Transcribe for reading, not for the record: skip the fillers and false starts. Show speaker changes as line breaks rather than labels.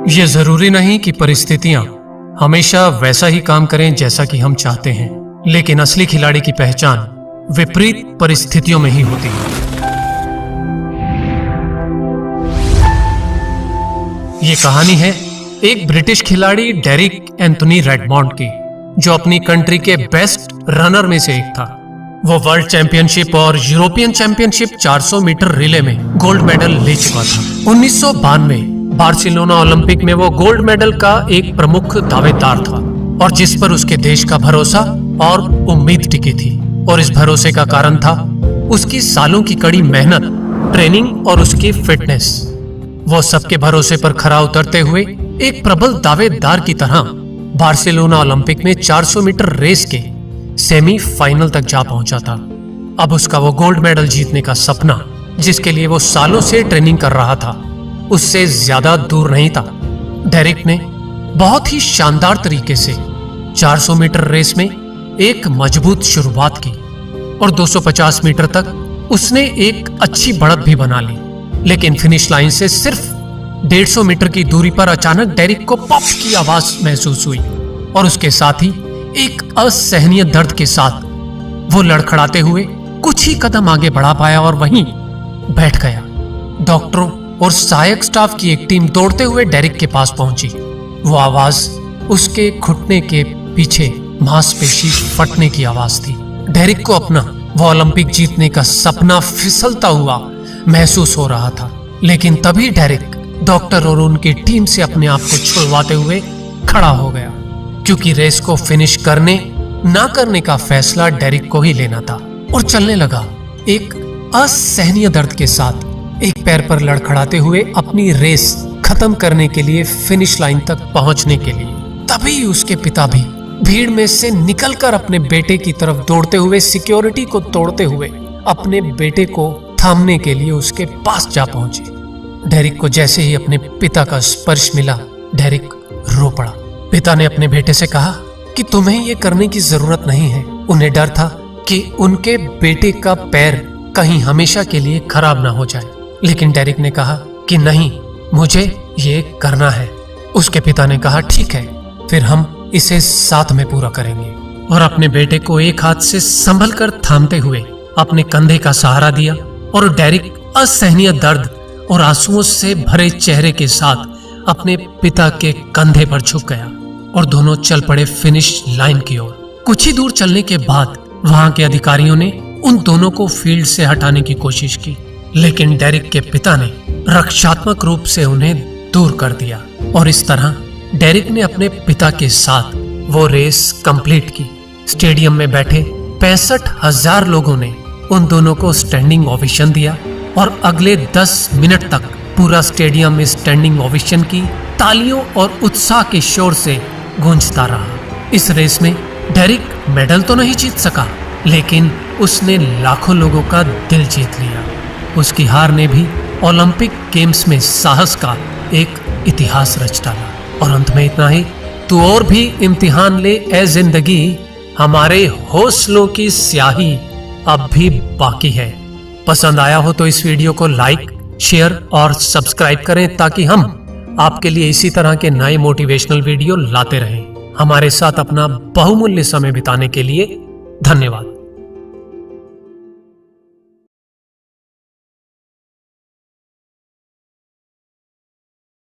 ये जरूरी नहीं कि परिस्थितियां हमेशा वैसा ही काम करें जैसा कि हम चाहते हैं, लेकिन असली खिलाड़ी की पहचान विपरीत परिस्थितियों में ही होती है। ये कहानी है एक ब्रिटिश खिलाड़ी डेरिक एंथोनी रेडमॉन्ड की, जो अपनी कंट्री के बेस्ट रनर में से एक था। वो वर्ल्ड चैंपियनशिप और यूरोपियन चैंपियनशिप 400 मीटर रिले में गोल्ड मेडल ले चुका था। 1992 बार्सिलोना ओलंपिक में वो गोल्ड मेडल का एक प्रमुख दावेदार था, और जिस पर उसके देश का भरोसा और उम्मीद टिकी थी। और इस भरोसे का कारण था उसकी सालों की कड़ी मेहनत, ट्रेनिंग और उसकी फिटनेस। वो सबके भरोसे पर खरा उतरते हुए एक प्रबल दावेदार की तरह बार्सिलोना ओलंपिक में 400 मीटर रेस के सेमीफाइनल तक जा पहुंचा था। अब उसका वो गोल्ड मेडल जीतने का सपना, जिसके लिए वो सालों से ट्रेनिंग कर रहा था, उससे ज्यादा दूर नहीं था। डेरिक ने बहुत ही शानदार तरीके से 400 मीटर रेस में एक मजबूत शुरुआत की और 250 मीटर तक उसने एक अच्छी बढ़त भी बना ली। लेकिन फिनिश लाइन से सिर्फ 150 मीटर की दूरी पर अचानक डेरिक को पॉप की आवाज महसूस हुई, और उसके साथ ही एक असहनीय दर्द के साथ वो लड़खड़ाते हुए कुछ ही कदम आगे बढ़ा पाया और वहीं बैठ गया। डॉक्टरों और सहायक स्टाफ की एक टीम दौड़ते हुए डेरिक के पास पहुंची। वो आवाज उसके घुटने के पीछे मांसपेशी फटने की आवाज थी। डेरिक को अपना वो ओलंपिक जीतने का सपना फिसलता हुआ महसूस हो रहा था। लेकिन तभी डेरिक डॉक्टर और उनकी टीम से अपने आप को छुड़वाते हुए खड़ा हो गया, क्योंकि रेस को फिनिश करने ना करने का फैसला डेरिक को ही लेना था। और चलने लगा एक असहनीय दर्द के साथ, एक पैर पर लड़खड़ाते हुए अपनी रेस खत्म करने के लिए, फिनिश लाइन तक पहुंचने के लिए। तभी उसके पिता भी भीड़ में से निकलकर अपने बेटे की तरफ दौड़ते हुए, सिक्योरिटी को तोड़ते हुए अपने बेटे को थामने के लिए उसके पास जा पहुंचे। डेरिक को जैसे ही अपने पिता का स्पर्श मिला, डेरिक रो पड़ा। पिता ने अपने बेटे से कहा कि तुम्हें ये करने की जरूरत नहीं है। उन्हें डर था कि उनके बेटे का पैर कहीं हमेशा के लिए खराब ना हो जाए। लेकिन डेरिक ने कहा कि नहीं, मुझे ये करना है। उसके पिता ने कहा ठीक है, फिर हम इसे साथ में पूरा करेंगे। और अपने बेटे को एक हाथ से संभल कर थामते हुए अपने कंधे का सहारा दिया, और डेरिक असहनीय दर्द और आंसुओं से भरे चेहरे के साथ अपने पिता के कंधे पर झुक गया, और दोनों चल पड़े फिनिश लाइन की ओर। कुछ ही दूर चलने के बाद वहां के अधिकारियों ने उन दोनों को फील्ड से हटाने की कोशिश की, लेकिन डेरिक के पिता ने रक्षात्मक रूप से उन्हें दूर कर दिया। और इस तरह डेरिक ने अपने पिता के साथ वो रेस कंप्लीट की। स्टेडियम में बैठे 65,000 लोगों ने उन दोनों को स्टैंडिंग ओवेशन दिया, और अगले 10 मिनट तक पूरा स्टेडियम इस स्टैंडिंग ओवेशन की तालियों और उत्साह के शोर से गूंजता रहा। इस रेस में डेरिक मेडल तो नहीं जीत सका, लेकिन उसने लाखों लोगों का दिल जीत लिया। उसकी हार ने भी ओलंपिक गेम्स में साहस का एक इतिहास रच डाला। और अंत में इतना ही, तू और भी इम्तिहान ले ए जिंदगी, हमारे हौसलों की स्याही अब भी बाकी है। पसंद आया हो तो इस वीडियो को लाइक, शेयर और सब्सक्राइब करें, ताकि हम आपके लिए इसी तरह के नए मोटिवेशनल वीडियो लाते रहें। हमारे साथ अपना बहुमूल्य समय बिताने के लिए धन्यवाद।